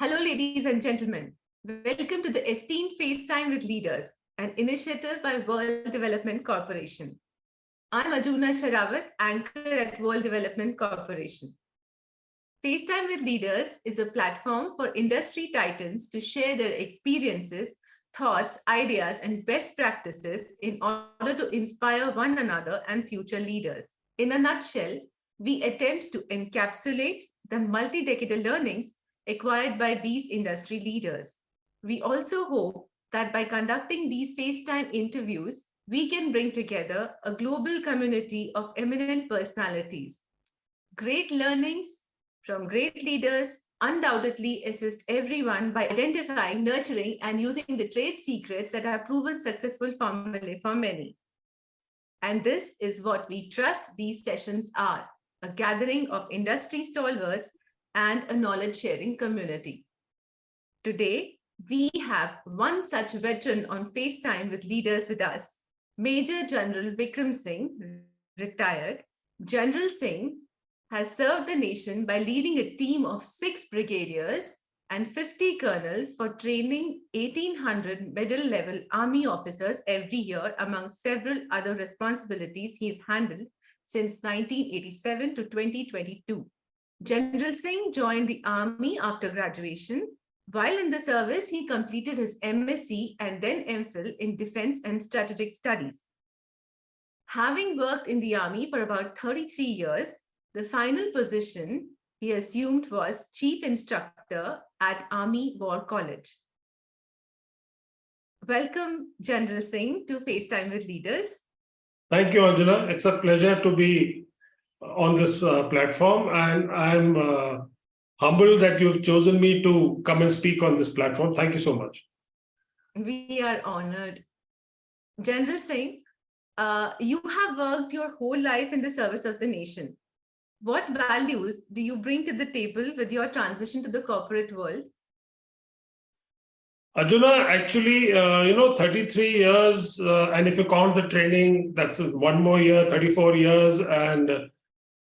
Hello, ladies and gentlemen. Welcome to the Esteemed FaceTime with Leaders, an initiative by World Development Corporation. I'm Ajuna Sharawat, anchor at World Development Corporation. FaceTime with Leaders is a platform for industry titans to share their experiences, thoughts, ideas, and best practices in order to inspire one another and future leaders. In a nutshell, we attempt to encapsulate the multi-decadal learnings acquired by these industry leaders. We also hope that by conducting these FaceTime interviews, we can bring together a global community of eminent personalities. Great learnings from great leaders undoubtedly assist everyone by identifying, nurturing, and using the trade secrets that have proven successful formulae for many. And this is what we trust these sessions are, a gathering of industry stalwarts and a knowledge-sharing community. Today, we have one such veteran on FaceTime with Leaders with us, Major General Vikram Singh, retired. General Singh has served the nation by leading a team of 6 brigadiers and 50 colonels for training 1,800 middle-level army officers every year, among several other responsibilities he's handled since 1987 to 2022. General Singh joined the army after graduation. While in the service, he completed his MSc and then MPhil in Defense and Strategic Studies. Having worked in the army for about 33 years, the final position he assumed was Chief Instructor at Army War College. Welcome, General Singh, to FaceTime with Leaders. Thank you, Arjuna. It's a pleasure to be on this platform, and I'm humbled that you've chosen me to come and speak on this platform. Thank you so much. We are honored. General Singh, you have worked your whole life in the service of the nation. What values do you bring to the table with your transition to the corporate world? Arjuna, actually, 33 years, and if you count the training, that's one more year, 34 years, and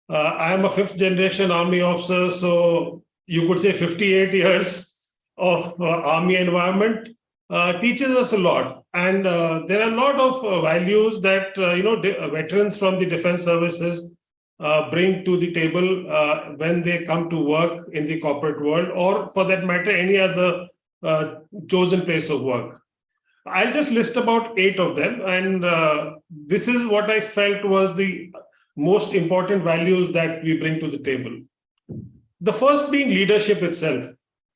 I am a 5th generation army officer, so you could say 58 years of army environment teaches us a lot. And there are a lot of values that, veterans from the defense services bring to the table when they come to work in the corporate world, or for that matter, any other chosen place of work. I'll just list about 8 of them. And this is what I felt was the most important values that we bring to the table. The first being leadership itself.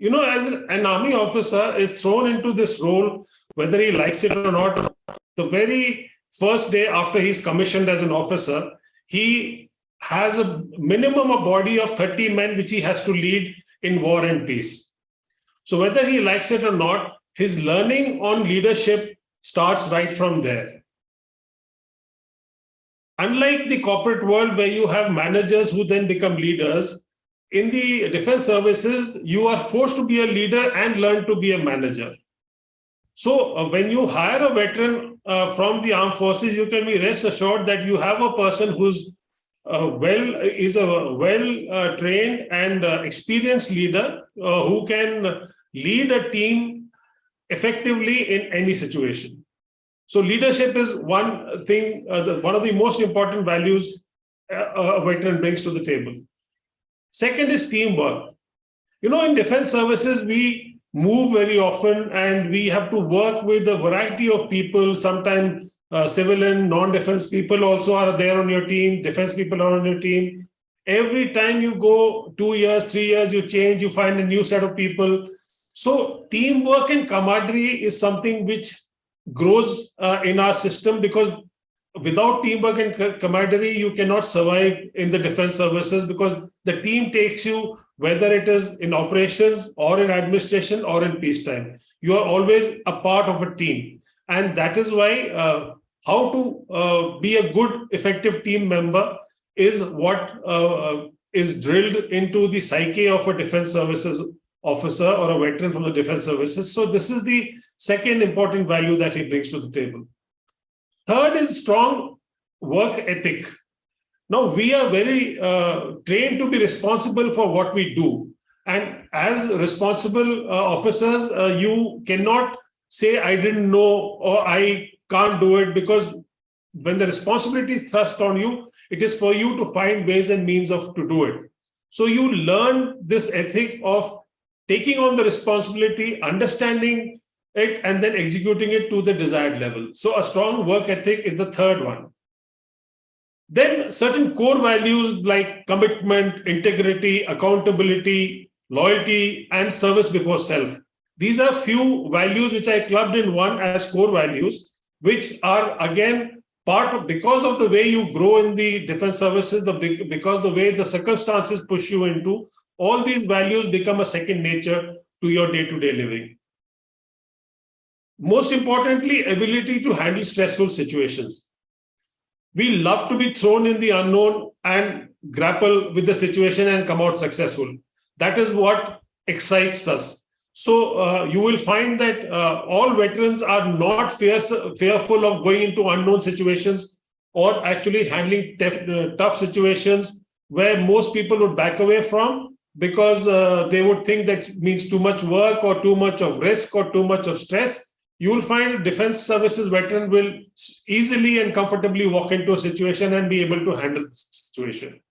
As an army officer is thrown into this role, whether he likes it or not, the very first day after he's commissioned as an officer, he has a minimum a body of 30 men, which he has to lead in war and peace. So whether he likes it or not, his learning on leadership starts right from there. Unlike the corporate world where you have managers who then become leaders, in the defense services, you are forced to be a leader and learn to be a manager. So when you hire a veteran from the armed forces, you can be rest assured that you have a person who's trained and experienced leader who can lead a team effectively in any situation. So leadership is one thing, one of the most important values a veteran brings to the table. Second is teamwork. In defense services, we move very often and we have to work with a variety of people. Sometimes civilian, non-defense people also are there on your team. Defense people are on your team. Every time you go 2 years, 3 years, you change, you find a new set of people. So teamwork and camaraderie is something which grows in our system, because without teamwork and camaraderie, you cannot survive in the defense services, because the team takes you, whether it is in operations or in administration or in peacetime. You are always a part of a team. And that is why how to be a good, effective team member is what is drilled into the psyche of a defense services officer or a veteran from the defense services. So this is the second important value that he brings to the table. Third is strong work ethic. Now, we are very trained to be responsible for what we do. And as responsible officers, you cannot say, I didn't know or I can't do it, because when the responsibility is thrust on you, it is for you to find ways and means to do it. So you learn this ethic of taking on the responsibility, understanding it, and then executing it to the desired level. So a strong work ethic is the third one. Then certain core values like commitment, integrity, accountability, loyalty, and service before self. These are few values which I clubbed in one as core values, which are again part of, because of the way you grow in the defense services, because the way the circumstances push you into, all these values become a second nature to your day-to-day living. Most importantly, ability to handle stressful situations. We love to be thrown in the unknown and grapple with the situation and come out successful. That is what excites us. So you will find that all veterans are not fearful of going into unknown situations or actually handling tough situations where most people would back away from, because they would think that means too much work or too much of risk or too much of stress. You will find defense services veteran will easily and comfortably walk into a situation and be able to handle the situation.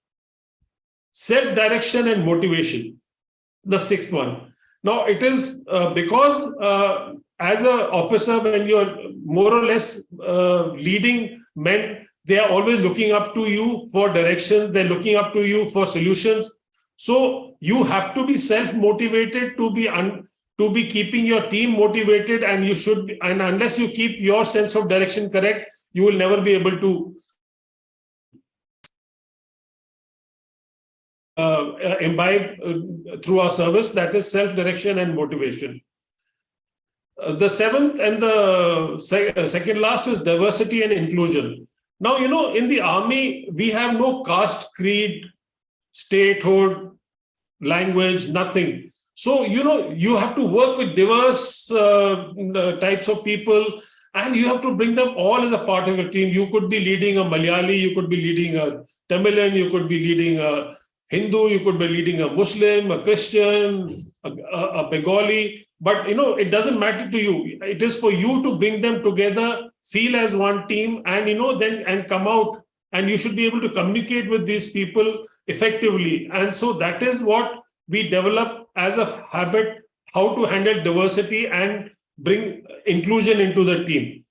Self-direction and motivation, the sixth one. Now, it is because as an officer, when you're more or less leading men, they are always looking up to you for direction. They're looking up to you for solutions. So you have to be self-motivated to be keeping your team motivated, and you should. And unless you keep your sense of direction correct, you will never be able to imbibe through our service. That is self-direction and motivation. The seventh and the second last is diversity and inclusion. Now, in the army, we have no caste, creed, statehood, language, nothing. So, you have to work with diverse types of people, and you have to bring them all as a part of your team. You could be leading a Malayali, you could be leading a Tamilan, you could be leading a Hindu, you could be leading a Muslim, a Christian, a Bengali, but it doesn't matter to you. It is for you to bring them together, feel as one team, and then come out, and you should be able to communicate with these people effectively. And so that is what we develop as a habit, how to handle diversity and bring inclusion into the team.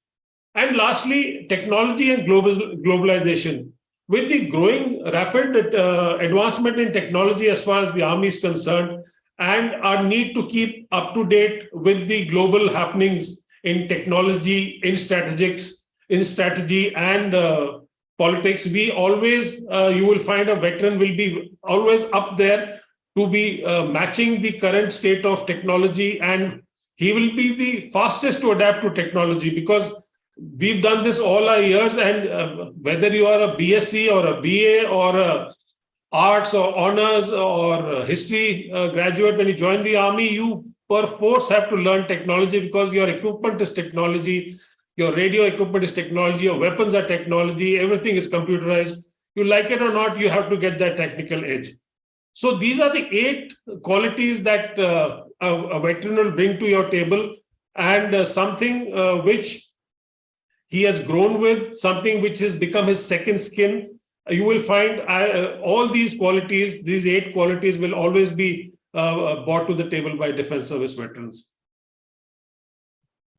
And lastly, technology and globalization. With the growing rapid advancement in technology as far as the army is concerned, and our need to keep up to date with the global happenings in technology, in strategy and politics, we always, you will find a veteran will be always up there to be matching the current state of technology, and he will be the fastest to adapt to technology, because we've done this all our years, and whether you are a BSc or a BA or a arts or honors or history graduate, when you join the army, you per force have to learn technology, because your equipment is technology, your radio equipment is technology, your weapons are technology, everything is computerized. You like it or not, you have to get that technical edge. So these are the 8 qualities that a veteran will bring to your table, and something which he has grown with, something which has become his second skin. You will find all these qualities, these 8 qualities will always be brought to the table by defense service veterans.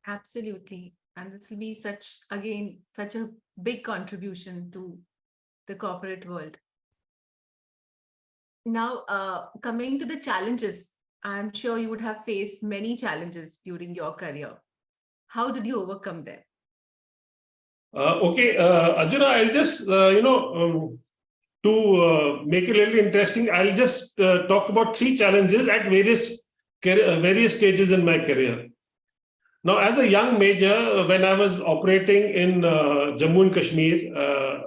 Absolutely. And this will be such a big contribution to the corporate world. Now, coming to the challenges, I'm sure you would have faced many challenges during your career. How did you overcome them? Okay, Arjuna, I'll just, to make it a little interesting, I'll just talk about 3 challenges at various stages in my career. Now, as a young major, when I was operating in Jammu and Kashmir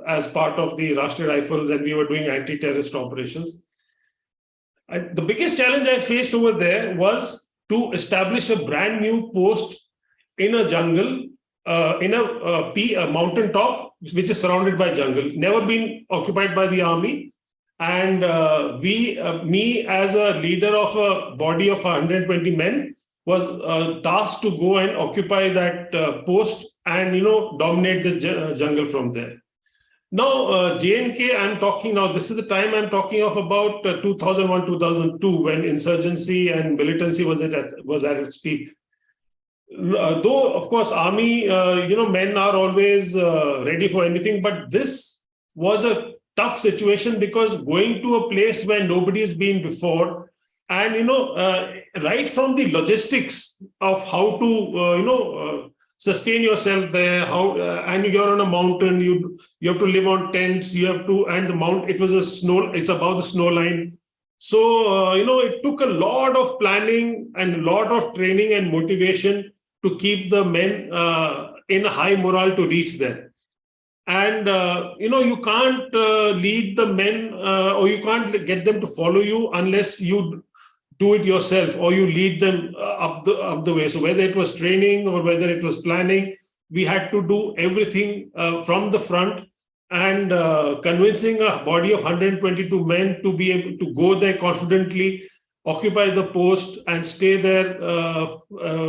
as part of the Rashtriya Rifles, and we were doing anti-terrorist operations, the biggest challenge I faced over there was to establish a brand new post in a jungle, in a mountain top, which is surrounded by jungle, never been occupied by the army. And me as a leader of a body of 120 men was tasked to go and occupy that post and, dominate the jungle from there. Now, J&K, I'm talking now, this is the time I'm talking of about 2001, 2002, when insurgency and militancy was at its peak. Though, of course, army, men are always ready for anything, but this was a tough situation because going to a place where nobody has been before, and, right from the logistics of how to, sustain yourself there, and you're on a mountain, you have to live on tents, and the it's above the snow line. So, it took a lot of planning and a lot of training and motivation to keep the men in a high morale to reach there. And, you can't lead the men or you can't get them to follow you unless you do it yourself or you lead them up the way. So whether it was training or whether it was planning, we had to do everything from the front, and convincing a body of 122 men to be able to go there confidently, occupy the post and stay there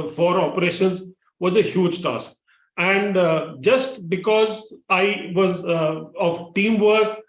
for operations was a huge task. And just because I was of teamwork,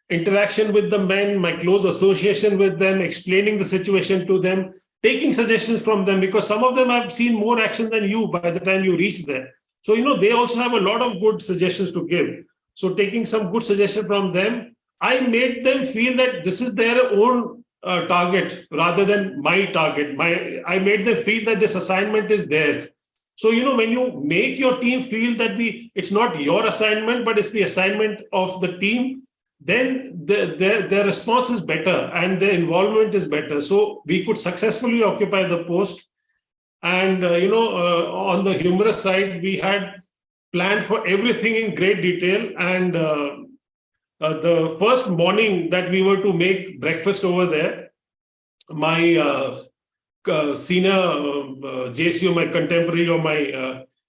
interaction with the men, my close association with them, explaining the situation to them, taking suggestions from them, because some of them have seen more action than you by the time you reach there. So, they also have a lot of good suggestions to give. So taking some good suggestions from them, I made them feel that this is their own target rather than my target. I made them feel that this assignment is theirs. So, when you make your team feel that it's not your assignment, but it's the assignment of the team, then their response is better and their involvement is better. So we could successfully occupy the post. And, on the humorous side, we had planned for everything in great detail. And the first morning that we were to make breakfast over there, my senior JCO, my contemporary, or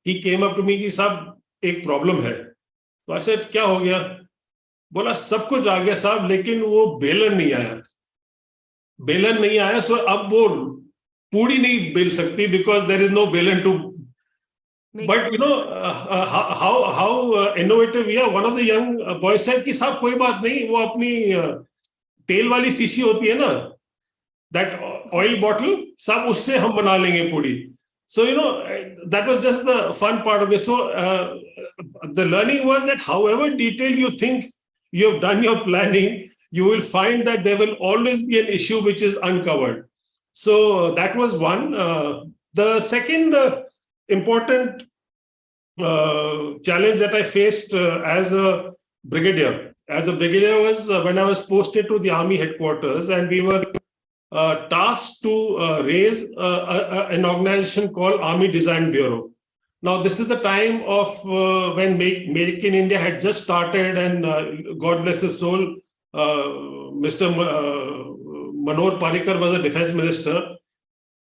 he came up to me, "Sab, ek problem hai." So I said, "Kya ho gaya?" बोला सब कुछ आ गया साहब, लेकिन वो बेलन नहीं आया, सो अब वो पूड़ी नहीं बेल सकती because there is no बेलन to. But how innovative we are. One of the young boys said कि साहब कोई बात नहीं, वो अपनी तेल वाली शीशी होती है ना, that oil bottle, साहब उससे हम बना लेंगे पूड़ी. So, that was just the fun part of it. So the learning was that however detailed you think you have done your planning, you will find that there will always be an issue which is uncovered. So that was one. The second important challenge that I faced as a brigadier was when I was posted to the army headquarters, and we were tasked to raise an organization called Army Design Bureau. Now, this is the time of when Make in India had just started, and God bless his soul, Mr. Manor Parrikar was a defense minister.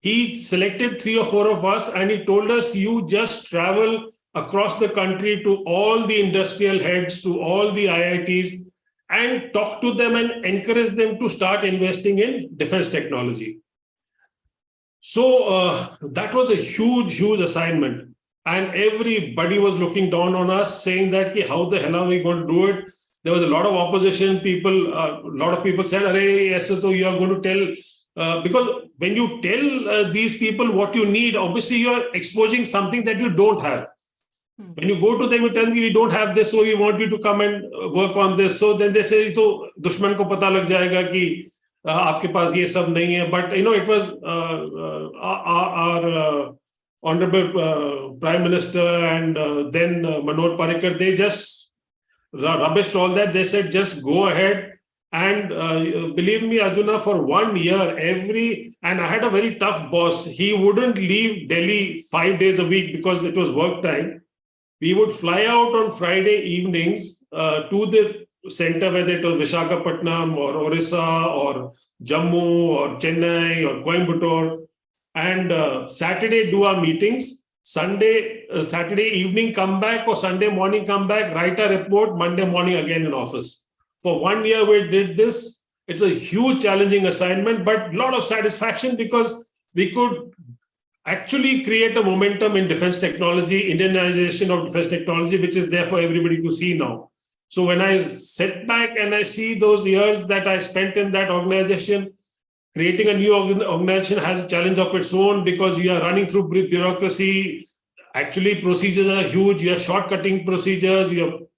He selected 3 or 4 of us, and he told us, you just travel across the country to all the industrial heads, to all the IITs, and talk to them and encourage them to start investing in defense technology. So that was a huge, huge assignment. And everybody was looking down on us, saying that, how the hell are we going to do it? There was a lot of opposition. A lot of people said, yes, so you are going to tell, because when you tell these people what you need, obviously you are exposing something that you don't have. When you go to them, you tell them, we don't have this, so we want you to come and work on this. So then they say, to dushman ko pata lag jayega ki aapke paas ye sab nahi hai. But, it was our Honorable Prime Minister and then Manor Parrikar, they just rubbished all that. They said, just go ahead. And believe me, Arjuna, for 1 year, and I had a very tough boss. He wouldn't leave Delhi 5 days a week because it was work time. We would fly out on Friday evenings to the center, whether it was Visakhapatnam or Orissa or Jammu or Chennai or Coimbatore, and Saturday do our meetings, Saturday evening come back, or Sunday morning come back, write a report, Monday morning again in office. For 1 year we did this. It's a huge challenging assignment, but a lot of satisfaction because we could actually create a momentum in defense technology, Indianization of defense technology, which is there for everybody to see now. So when I sit back and I see those years that I spent in that organization, creating a new organization has a challenge of its own because you are running through bureaucracy. Actually, procedures are huge. You are shortcutting procedures. You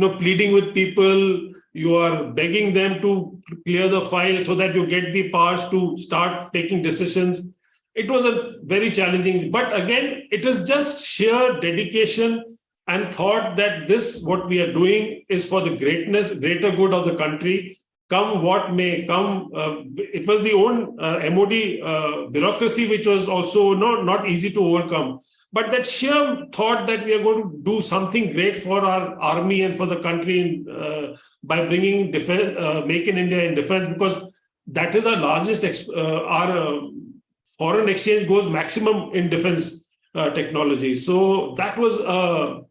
are pleading with people. You are begging them to clear the file so that you get the powers to start taking decisions. It was a very challenging, but again, it is just sheer dedication and thought that what we are doing is for the greater good of the country. Come what may come. It was the own MOD bureaucracy, which was also not easy to overcome. But that sheer thought that we are going to do something great for our army and for the country by bringing Make in India in defense, because that is our largest, our foreign exchange goes maximum in defense technology. So that was a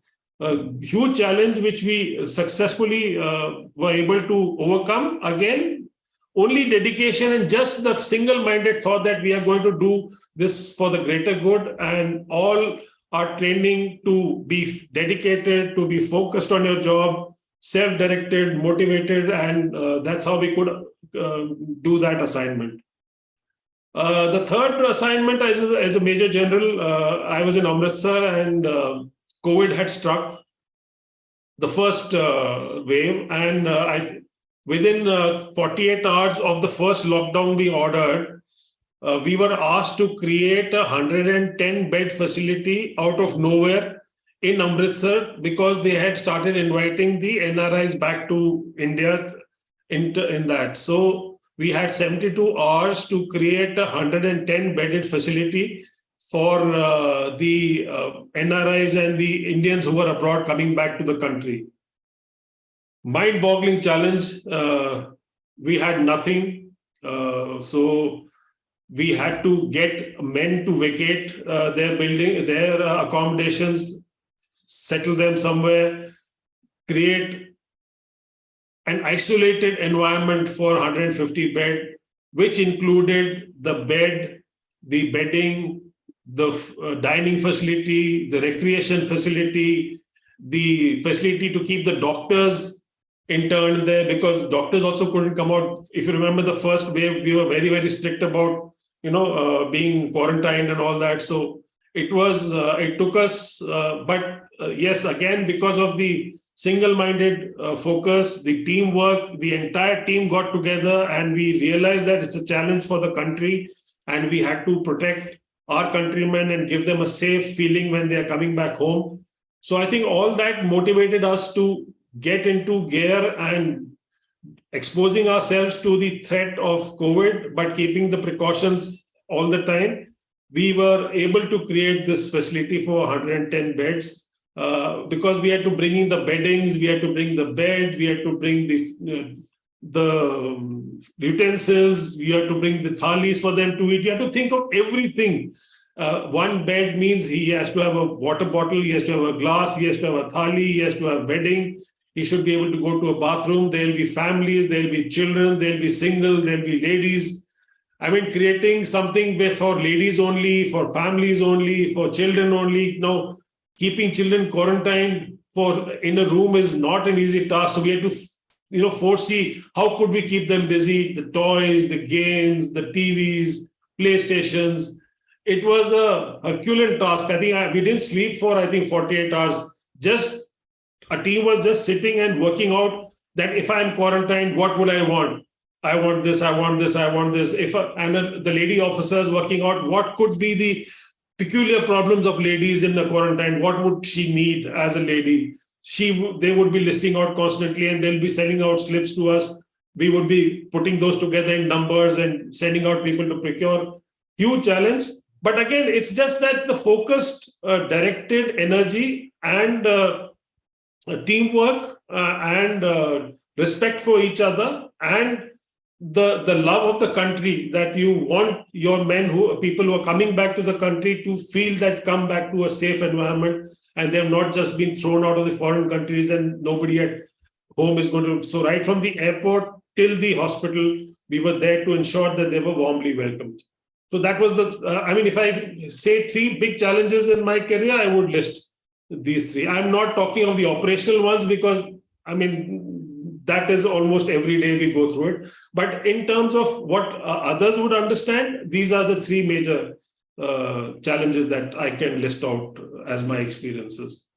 huge challenge which we successfully were able to overcome. Again, only dedication and just the single-minded thought that we are going to do this for the greater good, and all our training to be dedicated, to be focused on your job, self-directed, motivated, and that's how we could do that assignment. The third assignment as a Major General, I was in Amritsar and COVID had struck, the first wave, and within 48 hours of the first lockdown we ordered, we were asked to create a 110-bed facility out of nowhere in Amritsar because they had started inviting the NRIs back to India in that. So we had 72 hours to create a 110-bedded facility for the NRIs and the Indians who were abroad coming back to the country. Mind-boggling challenge. We had nothing. So we had to get men to vacate their accommodations, settle them somewhere, create an isolated environment for 150 bed, which included the bed, the bedding, the dining facility, the recreation facility, the facility to keep the doctors interned there, because doctors also couldn't come out. If you remember the first wave, we were very, very strict about, being quarantined and all that. So it took us, but yes, again, because of the single-minded focus, the teamwork, the entire team got together and we realized that it's a challenge for the country and we had to protect our countrymen and give them a safe feeling when they are coming back home. So I think all that motivated us to get into gear and exposing ourselves to the threat of COVID, but keeping the precautions all the time. We were able to create this facility for 110 beds because we had to bring in the beddings, we had to bring the bed, we had to bring the utensils, we had to bring the thalis for them to eat. You have to think of everything. One bed means he has to have a water bottle, he has to have a glass, he has to have a thali, he has to have bedding. He should be able to go to a bathroom. There'll be families, there'll be children, there'll be single, there'll be ladies. I mean, creating something for ladies only, for families only, for children only. Now, keeping children quarantined in a room is not an easy task. So we had to, foresee how could we keep them busy, the toys, the games, the TVs, PlayStations. It was a Herculean task. I think we didn't sleep for, 48 hours. A team was just sitting and working out that if I'm quarantined, what would I want? I want this, I want this, I want this. The lady officers working out what could be the peculiar problems of ladies in the quarantine. What would she need as a lady? They would be listing out constantly and they'll be sending out slips to us. We would be putting those together in numbers and sending out people to procure. Huge challenge. But again, it's just that the focused, directed energy and teamwork and respect for each other and the love of the country, that you want your people who are coming back to the country to feel that come back to a safe environment and they have not just been thrown out of the foreign countries and nobody at home is going to. So right from the airport, till the hospital, we were there to ensure that they were warmly welcomed. So that was if I say three big challenges in my career, I would list these three. I'm not talking of the operational ones because, that is almost every day we go through it. But in terms of what others would understand, these are the three major challenges that I can list out as my experiences.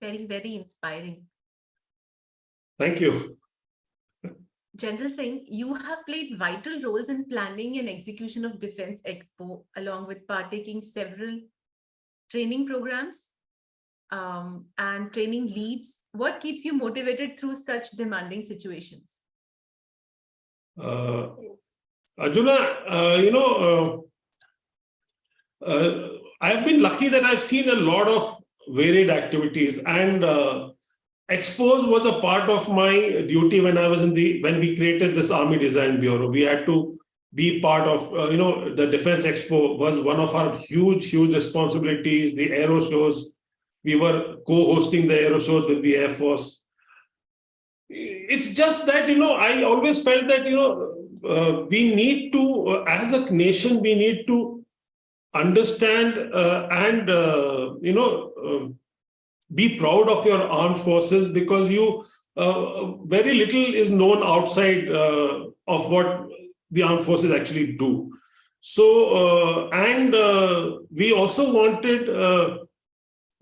Very, very inspiring. Thank you. General Singh, you have played vital roles in planning and execution of Defense Expo, along with partaking several training programs and training leads. What keeps you motivated through such demanding situations? Arjuna, I've been lucky that I've seen a lot of varied activities, and Expos was a part of my duty when I was when we created this Army Design Bureau. We had to be part of, the Defense Expo was one of our huge responsibilities. The aero shows, we were co-hosting the aero shows with the Air Force. It's just that, I always felt that, we need to, as a nation, we need to understand and be proud of your armed forces, because very little is known outside of what the armed forces actually do. So, we also wanted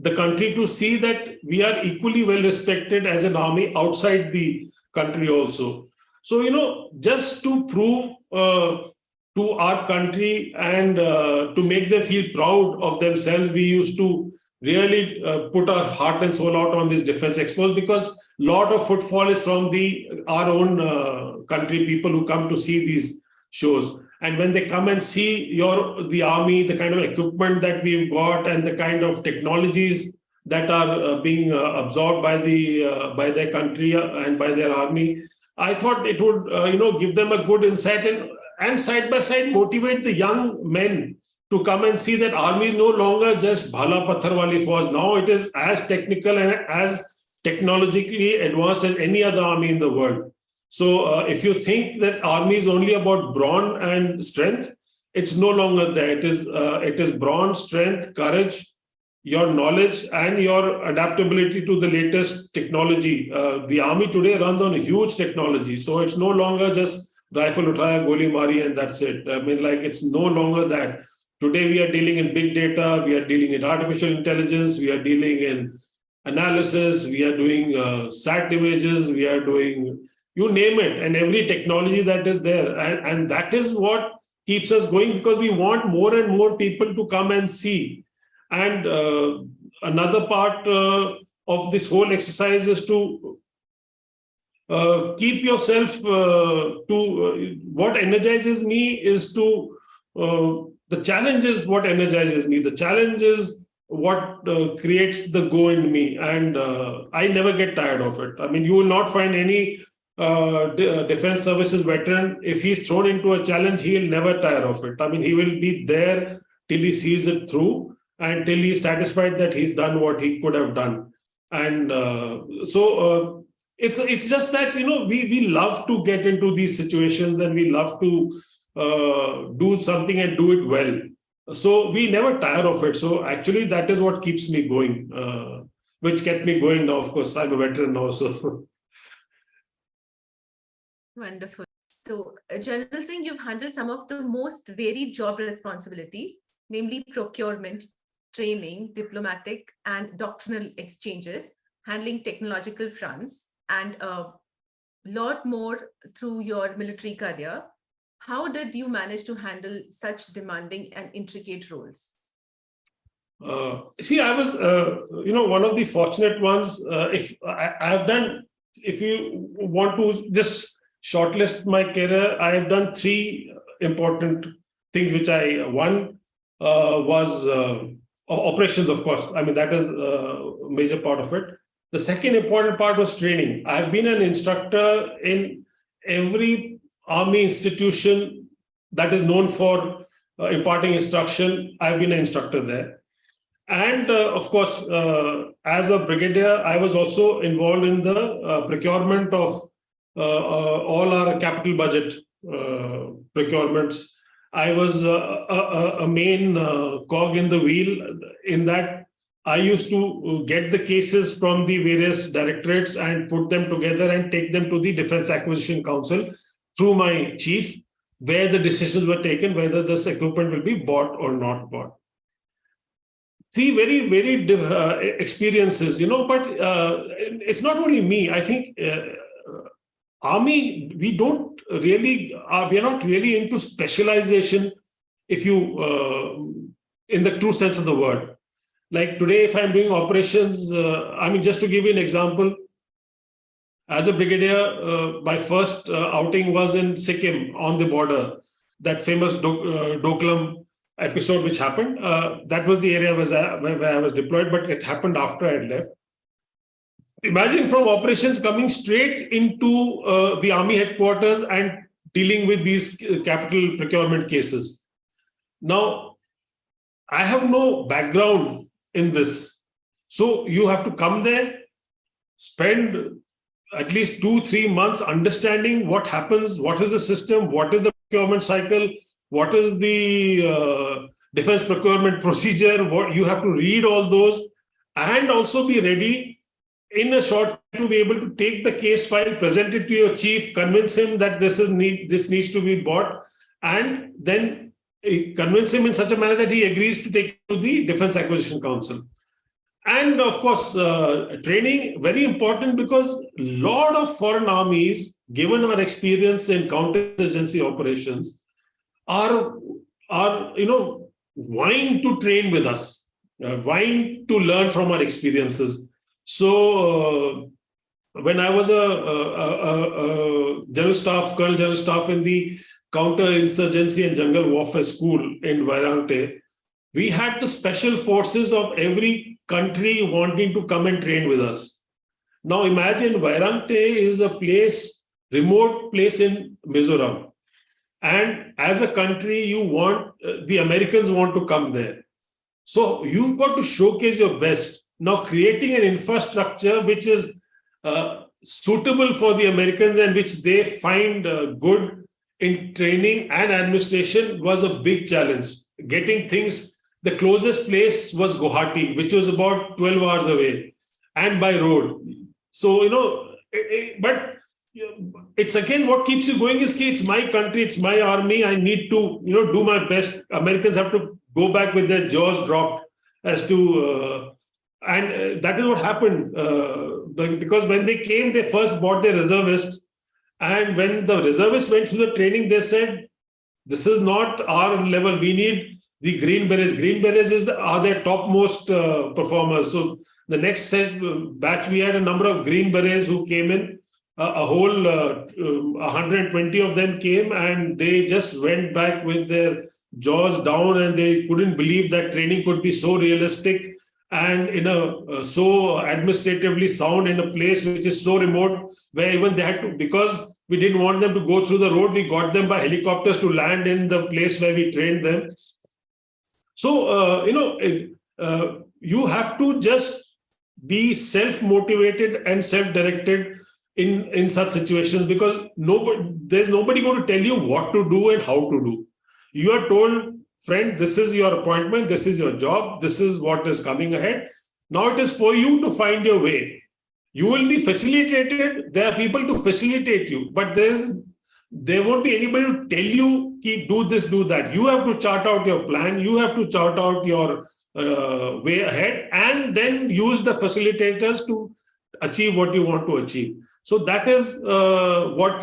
the country to see that we are equally well respected as an army outside the country also. So, just to prove to our country and to make them feel proud of themselves, we used to really put our heart and soul out on these Defense Expos, because a lot of footfall is from our own country, people who come to see these shows. And when they come and see the army, the kind of equipment that we've got and the kind of technologies that are being absorbed by their country and by their army, I thought it would give them a good insight and side by side motivate the young men to come and see that army is no longer just bhala pathar wali force. Now it is as technical and as technologically advanced as any other army in the world. So if you think that army is only about brawn and strength, it's no longer there. It is brawn, strength, courage, your knowledge, and your adaptability to the latest technology. The army today runs on a huge technology. So it's no longer just rifle uthaya, goli mari, and that's it. It's no longer that. Today, we are dealing in big data, we are dealing in artificial intelligence, we are dealing in analysis, we are doing sat images, we are doing, you name it, and every technology that is there. And that is what keeps us going, because we want more and more people to come and see. And another part of this whole exercise is to keep yourself what energizes me is the challenge is what energizes me. The challenge is what creates the go in me. And I never get tired of it. You will not find any defense services veteran, if he's thrown into a challenge, he'll never tire of it. He will be there till he sees it through and till he's satisfied that he's done what he could have done. And it's just that, we love to get into these situations and we love to do something and do it well. So we never tire of it. So actually that is what keeps me going, which kept me going now. Of course, I'm a veteran now. So. Wonderful. So General Singh, you've handled some of the most varied job responsibilities, namely procurement, training, diplomatic and doctrinal exchanges, handling technological fronts, and a lot more through your military career. How did you manage to handle such demanding and intricate roles? I was, one of the fortunate ones. If you want to just shortlist my career, I have done three important things, which one was operations, of course. That is a major part of it. The second important part was training. I've been an instructor in every army institution that is known for imparting instruction. I've been an instructor there. And of course, as a brigadier, I was also involved in the procurement of all our capital budget procurements. I was a main cog in the wheel in that. I used to get the cases from the various directorates and put them together and take them to the Defense Acquisition Council through my chief, where the decisions were taken whether this equipment will be bought or not bought. Three very varied experiences, but it's not only me. I think Army, we don't really, we are not really into specialization, if you, in the true sense of the word. Like today, if I'm doing operations, just to give you an example, as a brigadier, my first outing was in Sikkim on the border, that famous Doklam episode which happened. That was the area where I was deployed, but it happened after I had left. Imagine from operations coming straight into the Army headquarters and dealing with these capital procurement cases. Now, I have no background in this. So you have to come there, spend at least 2-3 months understanding what happens, what is the system, what is the procurement cycle, what is the defense procurement procedure, what you have to read all those, and also be ready in a short time to be able to take the case file, present it to your chief, convince him that this needs to be bought, and then convince him in such a manner that he agrees to take it to the Defense Acquisition Council. And of course, training, very important, because a lot of foreign armies, given our experience in counterinsurgency operations, are vying to train with us, vying to learn from our experiences. So when I was a general staff, colonel general staff in the counterinsurgency and jungle warfare school in Vairangte, we had the special forces of every country wanting to come and train with us. Now imagine Vairangte is a place, remote place in Mizoram. And as a country, the Americans want to come there. So you've got to showcase your best. Now creating an infrastructure which is suitable for the Americans and which they find good in training and administration was a big challenge. Getting things, the closest place was Guwahati, which was about 12 hours away, and by road. So, but it's again, what keeps you going is, it's my country, it's my army, I need to, do my best. Americans have to go back with their jaws dropped as to, and that is what happened. Because when they came, they first bought their reservists. And when the reservists went through the training, they said, this is not our level. We need the Green Berets. Green Berets are their topmost performers. So the next batch, we had a number of Green Berets who came in. A whole 120 of them came, and they just went back with their jaws down, and they couldn't believe that training could be so realistic and in a so administratively sound in a place which is so remote, where even they had to, because we didn't want them to go through the road, we got them by helicopters to land in the place where we trained them. So, you have to just be self-motivated and self-directed in such situations, because there's nobody going to tell you what to do and how to do. You are told, friend, this is your appointment, this is your job, this is what is coming ahead. Now it is for you to find your way. You will be facilitated. There are people to facilitate you, but there won't be anybody to tell you, do this, do that. You have to chart out your plan. You have to chart out your way ahead, and then use the facilitators to achieve what you want to achieve. So that is what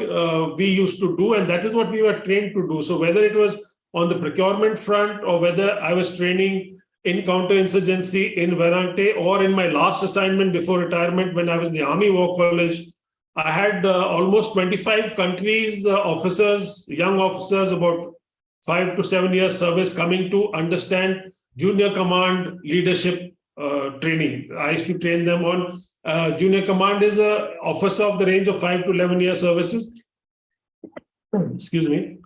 we used to do, and that is what we were trained to do. So whether it was on the procurement front, or whether I was training in counterinsurgency in Vairangte, or in my last assignment before retirement when I was in the Army War College, I had almost 25 countries, officers, young officers, about 5 to 7 years service, coming to understand junior command leadership training. I used to train them on junior command is an officer of the range of 5 to 11 year services. Excuse me.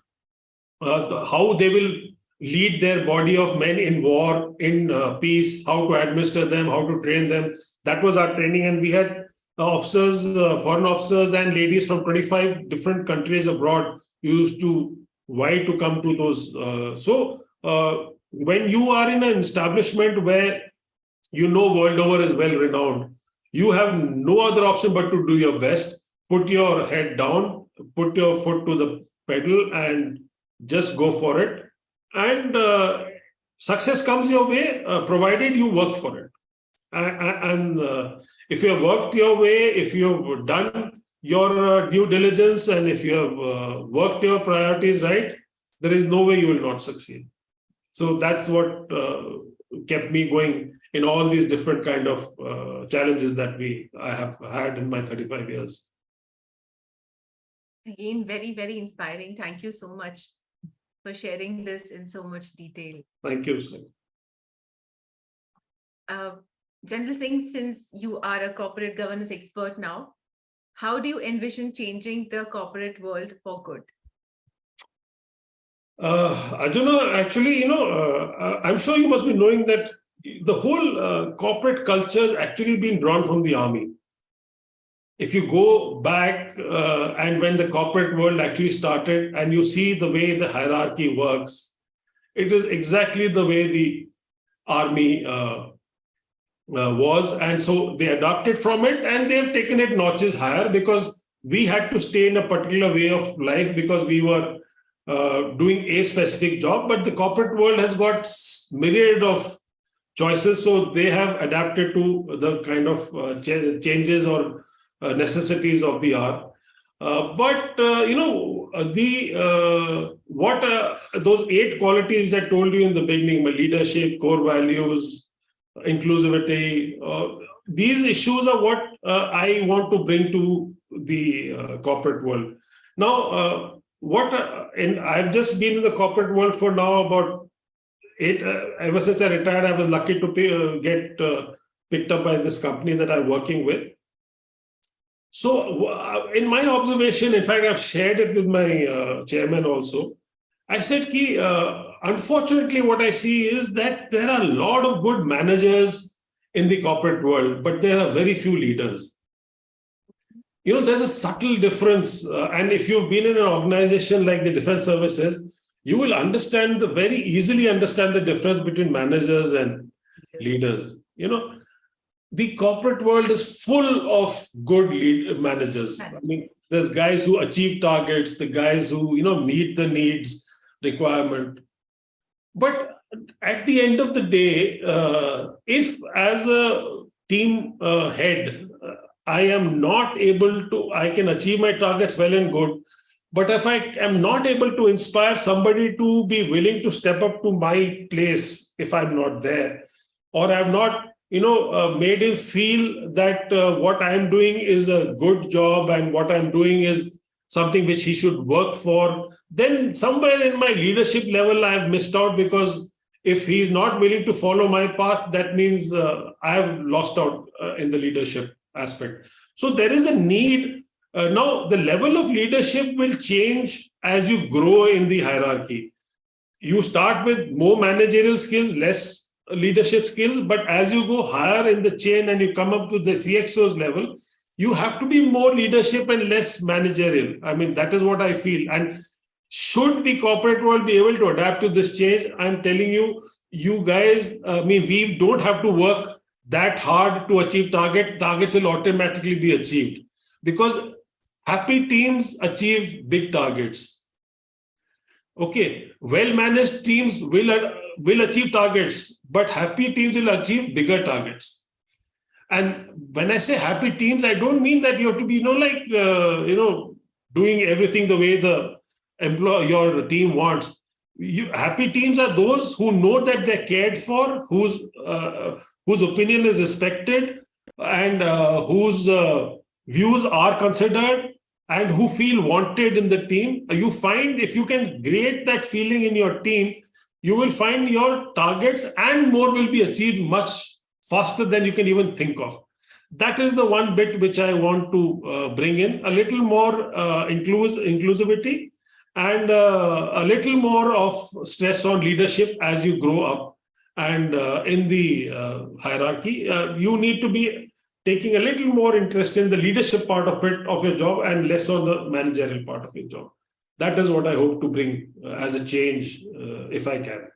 How they will lead their body of men in war, in peace, how to administer them, how to train them. That was our training. And we had officers, foreign officers and ladies from 25 different countries abroad used to vie to come to those. When you are in an establishment where world over is well renowned, you have no other option but to do your best, put your head down, put your foot to the pedal and just go for it. And success comes your way, provided you work for it. And if you have worked your way, if you have done your due diligence, and if you have worked your priorities right, there is no way you will not succeed. So that's what kept me going in all these different kind of challenges that I have had in my 35 years. Again, very, very inspiring. Thank you so much for sharing this in so much detail. Thank you, sir. General Singh, since you are a corporate governance expert now, how do you envision changing the corporate world for good? Arjuna, actually, I'm sure you must be knowing that the whole corporate culture has actually been drawn from the army. If you go back and when the corporate world actually started and you see the way the hierarchy works, it is exactly the way the army was. And so they adopted from it and they have taken it notches higher, because we had to stay in a particular way of life because we were doing a specific job. But the corporate world has got myriad of choices. So they have adapted to the kind of changes or necessities of the hour. Those 8 qualities I told you in the beginning: my leadership, core values, inclusivity, these issues are what I want to bring to the corporate world. Now, and I've just been in the corporate world for now about 8. Ever since I retired, I was lucky to get picked up by this company that I'm working with. So in my observation, in fact, I've shared it with my chairman also. I said, unfortunately, what I see is that there are a lot of good managers in the corporate world, but there are very few leaders. There's a subtle difference. And if you've been in an organization like the Defense Services, you will very easily understand the difference between managers and leaders. The corporate world is full of good managers. I mean, there's guys who achieve targets, the guys who, meet the needs requirement. But at the end of the day, if as a team head, I am not able to, I can achieve my targets well and good. But if I am not able to inspire somebody to be willing to step up to my place if I'm not there, or I'm not made him feel that what I'm doing is a good job and what I'm doing is something which he should work for, then somewhere in my leadership level, I've missed out, because if he's not willing to follow my path, that means I've lost out in the leadership aspect. So there is a need. Now, the level of leadership will change as you grow in the hierarchy. You start with more managerial skills, less leadership skills, but as you go higher in the chain and you come up to the CXO's level, you have to be more leadership and less managerial. I mean, that is what I feel. And should the corporate world be able to adapt to this change, I'm telling you, you guys, we don't have to work that hard to achieve targets will automatically be achieved, because happy teams achieve big targets. Okay, well-managed teams will achieve targets, but happy teams will achieve bigger targets. And when I say happy teams, I don't mean that you have to be, doing everything the way your team wants. Happy teams are those who know that they're cared for, whose opinion is respected, and whose views are considered, and who feel wanted in the team. You find if you can create that feeling in your team, you will find your targets and more will be achieved much faster than you can even think of. That is the one bit which I want to bring in, a little more inclusivity and a little more of stress on leadership as you grow up. And in the hierarchy, you need to be taking a little more interest in the leadership part of it, of your job, and less on the managerial part of your job. That is what I hope to bring as a change, if I can.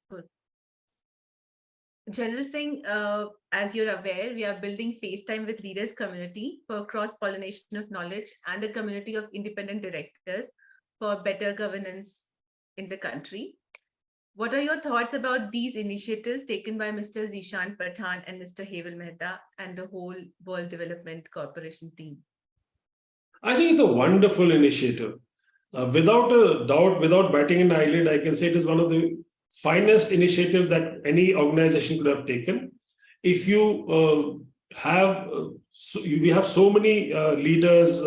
Good. General Singh, as you're aware, we are building FaceTime with Leaders community for cross-pollination of knowledge and a community of independent directors for better governance in the country. What are your thoughts about these initiatives taken by Mr. Zishan Pathan and Mr. Heval Mehta and the whole World Development Corporation team? I think it's a wonderful initiative. Without a doubt, without batting an eyelid, I can say it is one of the finest initiatives that any organization could have taken. If you we have so many leaders,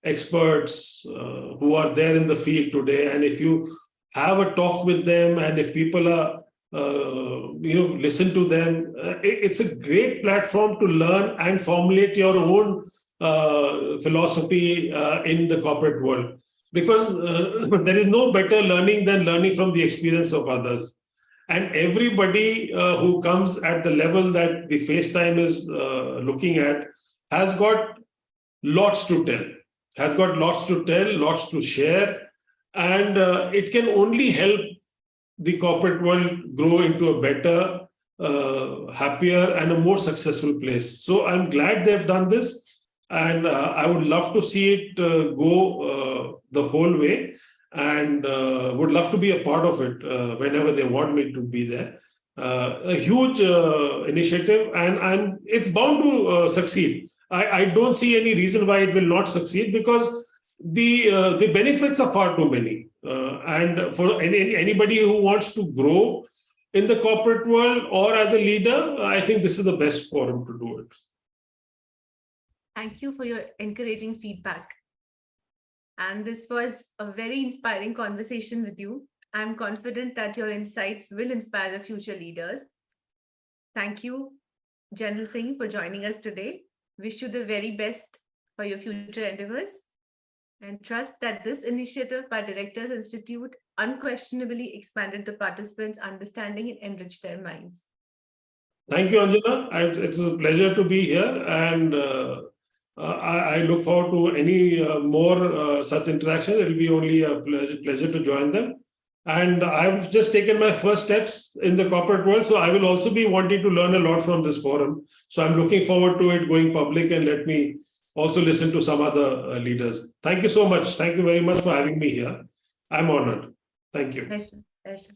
experts who are there in the field today, and if you have a talk with them, and if people are, listen to them, it's a great platform to learn and formulate your own philosophy in the corporate world. Because there is no better learning than learning from the experience of others. And everybody who comes at the level that the FaceTime is looking at has got lots to tell, lots to share. And it can only help the corporate world grow into a better, happier, and a more successful place. So I'm glad they've done this. And I would love to see it go the whole way, and would love to be a part of it whenever they want me to be there. A huge initiative, and it's bound to succeed. I don't see any reason why it will not succeed, because the benefits are far too many. And for anybody who wants to grow in the corporate world or as a leader, I think this is the best forum to do it. Thank you for your encouraging feedback. And this was a very inspiring conversation with you. I'm confident that your insights will inspire the future leaders. Thank you, General Singh, for joining us today. Wish you the very best for your future endeavors, and trust that this initiative by Directors Institute unquestionably expanded the participants' understanding and enriched their minds. Thank you, Anjana. It's a pleasure to be here, and I look forward to any more such interactions. It will be only a pleasure to join them. And I've just taken my first steps in the corporate world, so I will also be wanting to learn a lot from this forum. So I'm looking forward to it going public, and let me also listen to some other leaders. Thank you so much. Thank you very much for having me here. I'm honored. Thank you. Pleasure. Pleasure.